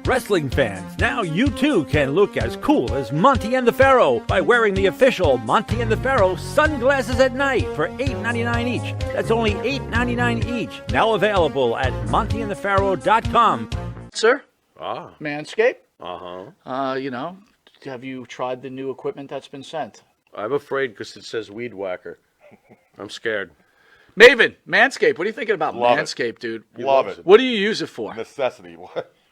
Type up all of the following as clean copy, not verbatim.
Wrestling fans, now you too can look as cool as Monty and the Pharaoh by wearing the official Monty and the Pharaoh sunglasses at night for $8.99 each. That's only $8.99 each. Now available at montyandthepharaoh.com. Sir? Ah. Manscaped? Uh-huh. Have you tried the new equipment that's been sent? I'm afraid because it says weed whacker. I'm scared. Maven, Manscaped, what are you thinking about Love Manscaped, it. dude? Love it. What do you use it for? Necessity.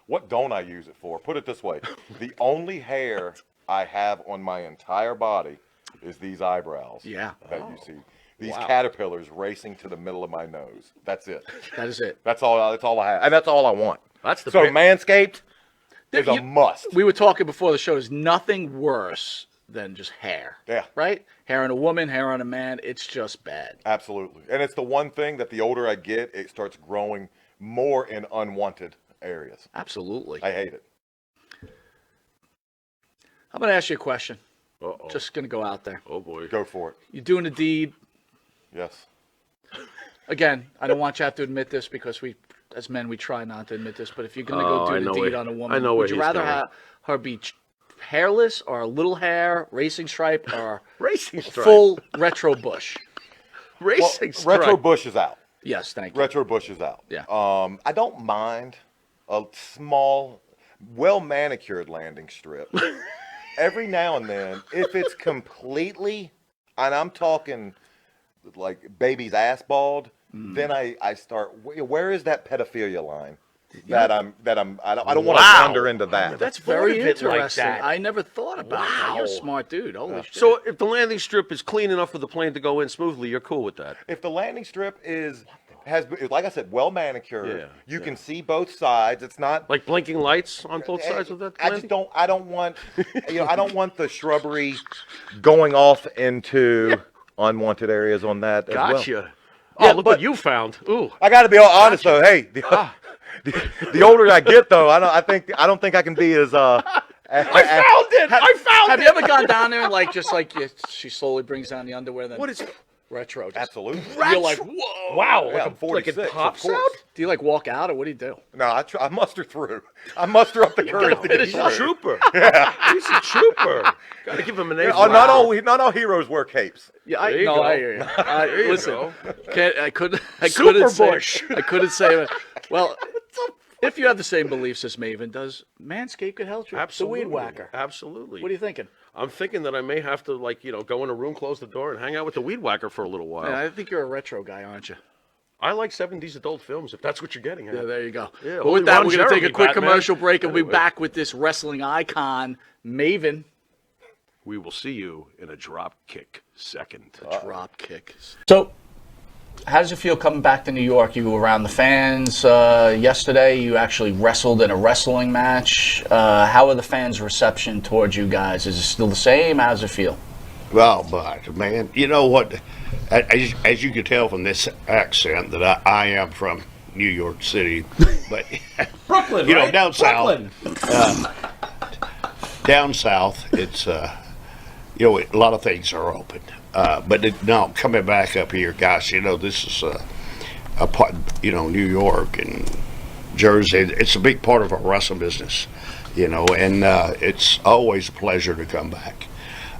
What don't I use it for? Put it this way. The only hair I have on my entire body is these eyebrows. Yeah. That you see. These caterpillars racing to the middle of my nose. That's it. That is it. That's all I have. And that's all I want. That's the So Manscaped is a You- must. We were talking before the show. There's nothing worse than just hair. Yeah. Right? Hair on a woman, hair on a man. It's just bad. Absolutely. And it's the one thing that the older I get, it starts growing more in unwanted areas. Absolutely. I hate it. I'm going to ask you a question. Uh-oh. Just going to go out there. Oh, boy. Go for it. You're doing a deed. Yes. Again, I don't want you to have to admit this because we, as men, we try not to admit this. But if you're going to Oh, go I do know the deed where- on a woman, I know where would you he's rather going. have her be hairless or a little hair, racing stripe, or Racing stripe. full retro bush? Racing stripe. Retro Bush is out. Yes, thank you. Retro Bush is out. Yeah. I don't mind a small, well manicured landing strip. Every now and then, if it's completely, and I'm talking like baby's ass bald, then I start. Where is that pedophilia line? I don't want to Wow. wander into that. That's thought very of it like interesting. that. I never thought about that. You're a Wow. smart dude. Holy shit. So if the landing strip is clean enough for the plane to go in smoothly, you're cool with that? If the landing strip has, like I said, well manicured, Yeah, you can see both sides. It's not Like blinking lights on both sides of that I landing? just don't. I don't want. I don't want the shrubbery going off into unwanted areas on that as well. Gotcha. Yeah, Oh, look but- what you found. Ooh. I got to be all honest though. Hey, the older I get though, I don't think I can be as I found it! I found have it! you ever gone down there and she slowly brings down the underwear? Then What is retro? Just, Absolutely. You're like, whoa! Wow. Yeah, I'm like 46. it pops of out? course. Do you like walk out or what do you do? No, I muster through. I muster up the courage to get He's a through. trooper. He's a trooper. Got to give him an A. Not all heroes wear capes. Yeah, There you go. I hear you. There you Listen, go. I couldn't Super say. Bush. I couldn't say. Well, if you have the same beliefs as Maven, does Manscaped could help you? Absolutely. The weed whacker. Absolutely. What are you thinking? I'm thinking that I may have to, go in a room, close the door, and hang out with the weed whacker for a little while. Yeah, I think you're a retro guy, aren't you? I like 70s adult films, if that's what you're getting at. Yeah, there you go. Yeah, But only with that, Ron we're going to take a Jeremy, quick Batman. commercial break, and we'll be Anyway. back with this wrestling icon, Maven. We will see you in a drop kick second. Drop kick. So, how does it feel coming back to New York? You were around the fans yesterday. You actually wrestled in a wrestling match. How are the fans' reception towards you guys? Is it still the same? How does it feel? Well, but man, you know what? As you can tell from this accent, that I am from New York City, but Brooklyn, you know, right? down south. Brooklyn. Down south, it's a lot of things are open. But no, coming back up here, gosh, this is a part, New York and Jersey. It's a big part of our wrestling business, and it's always a pleasure to come back.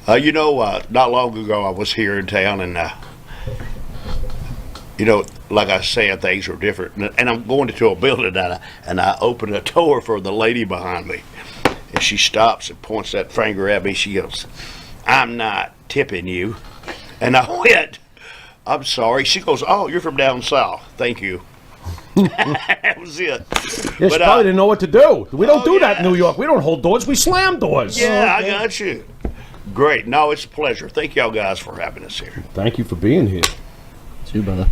Not long ago I was here in town, and like I said, things were different. And I'm going into a building, and I open a door for the lady behind me, and she stops and points that finger at me. She goes, "I'm not tipping you." And I went, "I'm sorry." She goes, "Oh, you're from down south. Thank you." That was it. Yeah, she probably didn't know what to do. We don't do that in New York. We don't hold doors. We slam doors. Yeah, I got you. Great. No, it's a pleasure. Thank y'all guys for having us here. Thank you for being here. It's you, brother.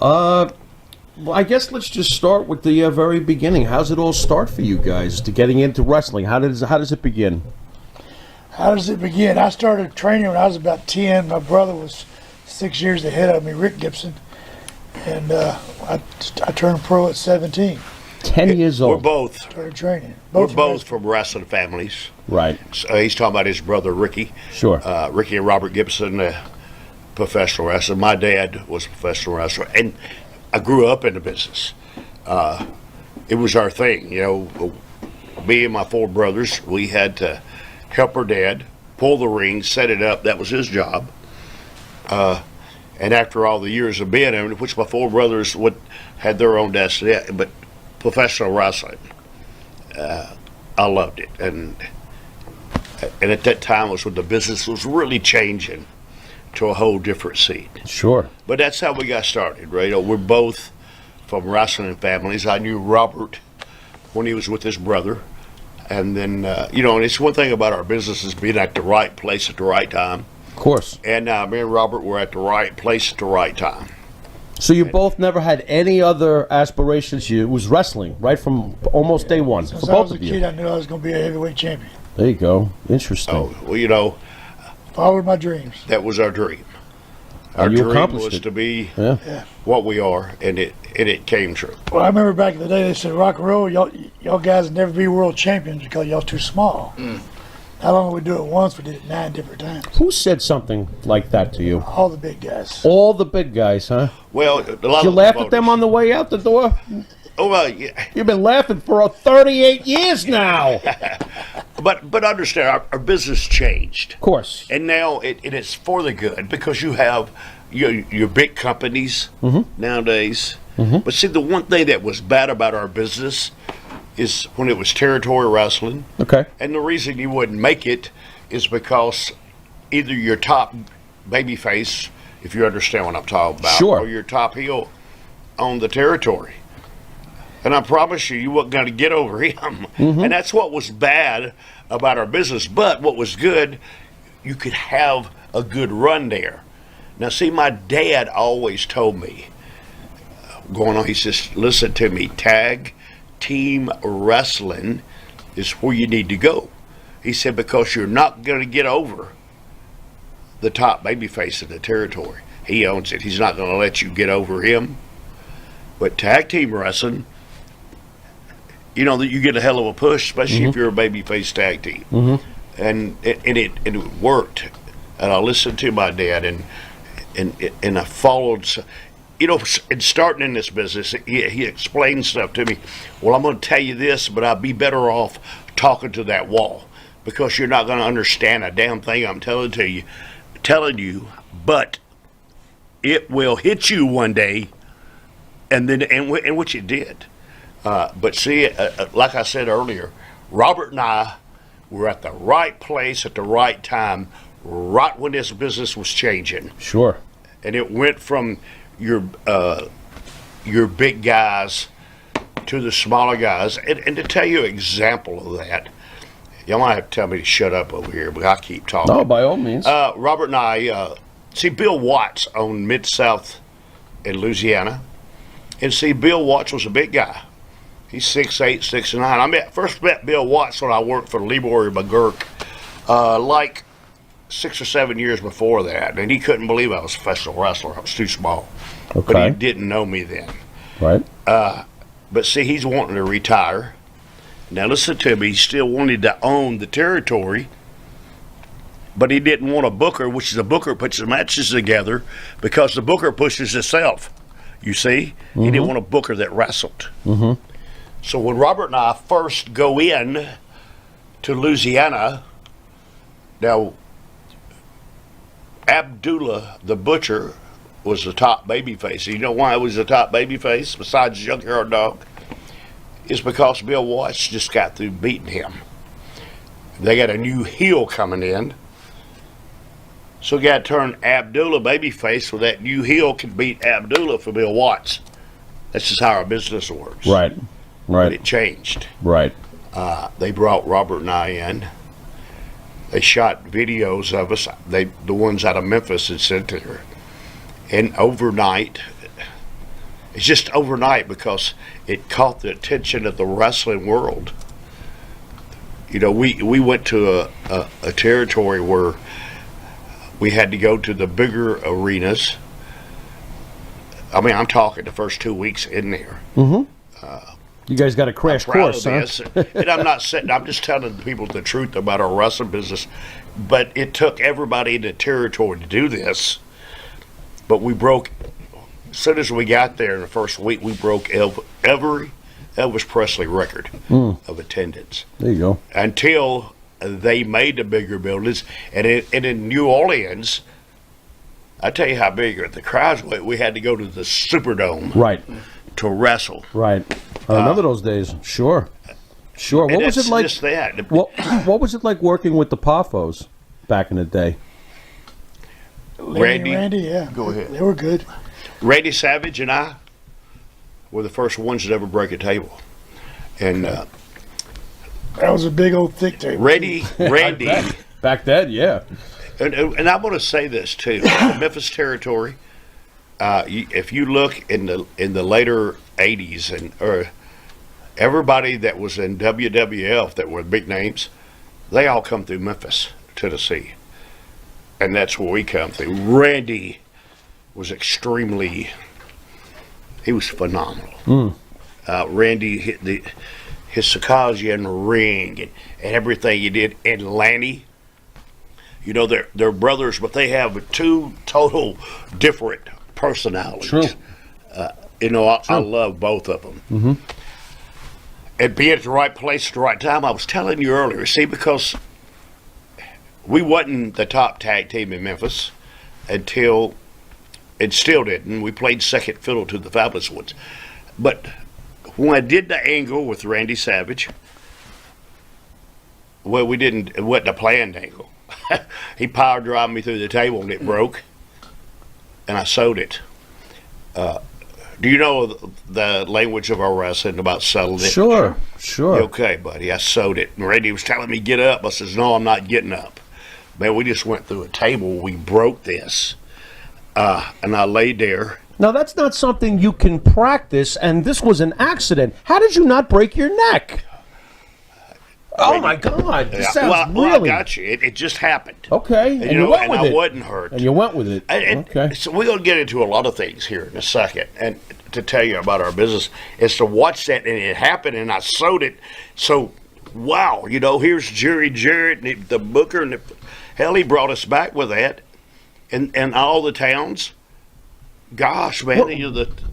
Well, I guess let's just start with the very beginning. How's it all start for you guys to getting into wrestling? How does it begin? How does it begin? I started training when I was about 10. My brother was 6 years ahead of me, Rick Gibson. And I turned pro at 17. 10 years We're old. both. Started training. We're from both from wrestling families. Right. So he's talking about his brother Ricky. Sure. Ricky and Robert Gibson, professional wrestler. My dad was a professional wrestler, and I grew up in the business. It was our thing, me and my 4 brothers, we had to help her dad pull the ring, set it up. That was his job. And after all the years of being in, which my 4 brothers had their own destiny, but professional wrestling, I loved it. And at that time was when the business was really changing to a whole different scene. Sure. But that's how we got started, right? We're both from wrestling families. I knew Robert when he was with his brother. And then, and it's one thing about our business is being at the right place at the right time. Of course. And me and Robert were at the right place at the right time. So you both never had any other aspirations? It was wrestling, right from almost day one, Since for I both was a of you. kid, I knew I was going to be a heavyweight champion. There you go. Interesting. Oh, well, Followed my dreams. that was our dream. Our And you dream accomplished was it. to be Yeah. what we are, and it came true. Well, I remember back in the day, they said, rock and roll, y'all guys would never be world champions because y'all too small. Not only we do it once, we did it 9 different times. Who said something like that to you? All the big guys. All the big guys, huh? Well, a lot Did you of laugh at them on the way out the door? Oh, well, yeah. You've been laughing for 38 years now. But understand, our business changed. Of course. And now it is for the good because you have your big companies nowadays. But see, the one thing that was bad about our business is when it was territory wrestling. Okay. And the reason you wouldn't make it is because either your top babyface, if you understand what I'm talking about, Sure. or your top heel on the territory. And I promise you wasn't going to get over him. And that's what was bad about our business. But what was good, you could have a good run there. Now, see, my dad always told me, he says, listen to me, tag team wrestling is where you need to go. He said, because you're not going to get over the top babyface in the territory. He owns it. He's not going to let you get over him. But tag team wrestling, that you get a hell of a push, especially if you're a babyface tag team. And it worked. And I listened to my dad, and I followed. In starting in this business, he explained stuff to me. Well, I'm going to tell you this, but I'd be better off talking to that wall because you're not going to understand a damn thing I'm telling you. But it will hit you one day, and which it did. But see, like I said earlier, Robert and I were at the right place at the right time, right when this business was changing. Sure. And it went from your big guys to the smaller guys. And to tell you an example of that, y'all might have to tell me to shut up over here, but I keep talking. No, by all means. Robert and I, Bill Watts owned Mid-South in Louisiana. And see, Bill Watts was a big guy. He's 6'8", 6'9". First met Bill Watts when I worked for Leroy McGurk, like 6 or 7 years before that. And he couldn't believe I was a professional wrestler. I was too small. Okay. But he didn't know me then. Right. But see, he's wanting to retire. Now listen to me. He still wanted to own the territory, but he didn't want a booker, which is a booker puts the matches together because the booker pushes himself. You see? He didn't want a booker that wrestled. So when Robert and I first go in to Louisiana, now Abdullah the Butcher was the top babyface. You know why he was the top babyface besides the Junkyard Dog? It's because Bill Watts just got through beating him. They got a new heel coming in. So you got to turn Abdullah babyface so that new heel can beat Abdullah for Bill Watts. That's just how our business works. Right. But Right. it changed. Right. They brought Robert and I in. They shot videos of us, the ones out of Memphis, and sent to her. And overnight, it's just overnight because it caught the attention of the wrestling world. We went to a territory where we had to go to the bigger arenas. I'm talking the first 2 weeks in there. You guys got a crash Proud course, of huh? this. And I'm just telling the people the truth about our wrestling business. But it took everybody in the territory to do this. But we broke, as soon as we got there in the first week, we broke every Elvis Presley record of attendance. There you go. Until they made the bigger buildings, and in New Orleans, I tell you how big the crowds were. We had to go to the Superdome Right. to wrestle. Right. I remember those days. Sure. Sure. What was it like? Just that. What was it like working with the Poffos back in the day? Randy, yeah. go ahead. They were good. Randy Savage and I were the first ones to ever break a table. And That was a big old thick table. Randy, Back then, yeah. and I want to say this too: the Memphis territory. If you look in the later '80s and everybody that was in WWF that were big names, they all come through Memphis, Tennessee, and that's where we come through. Randy was he was phenomenal. Randy hit his psychology in the ring and everything he did. And Lanny, you know, they're brothers, but they have two total different personalities. True. You know, I love both of them. Mm-hmm. And being at the right place at the right time, I was telling you earlier, see, because we wasn't the top tag team in Memphis until it still didn't. We played second fiddle to the Fabulous Ones. But when I did the angle with Randy Savage, well, it wasn't a planned angle. He power drived me through the table and it broke, and I sewed it. Do you know the language of our wrestling about settling it? Sure. Okay, buddy, I sewed it. And Randy was telling me, get up. I says, no, I'm not getting up. Man, we just went through a table. We broke this. And I laid there. Now, that's not something you can practice, and this was an accident. How did you not break your neck? Oh, my God. This sounds really... I got you. It just happened. Okay, and you went with it. I wasn't hurt. And you went with it. Okay. So we're going to get into a lot of things here in a second, and to tell you about our business is to watch that, and it happened, and I sewed it. So, wow, you know, here's Jerry Jarrett, and the booker, and hell, he brought us back with that, and all the towns. Gosh, man.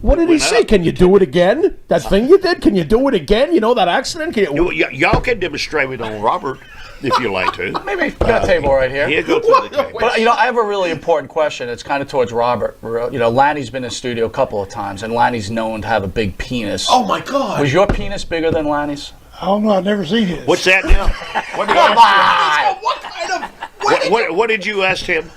What did he say? Can you do it again? That thing you did? Can you do it again? You know, that accident? Y'all can demonstrate it on Robert if you like to. Maybe got a table right here. Yeah, go to the table. But, you know, I have a really important question. It's kind of towards Robert. You know, Lanny's been in the studio a couple of times, and Lanny's known to have a big penis. Oh, my God. Was your penis bigger than Lanny's? I don't know. I've never seen his. What's that now? Come on! What kind of... What did you ask him?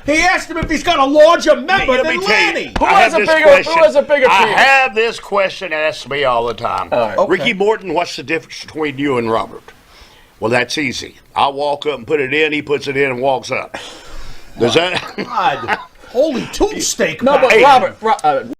He asked him if he's got a larger member than Lanny. Who has a bigger I penis? have this question asked me all the time. Right. Okay. Ricky Morton, what's the difference between you and Robert? Well, that's easy. I walk up and put it in, he puts it in and walks up. Does that... God. Holy tube steak. No, but Hey. Robert,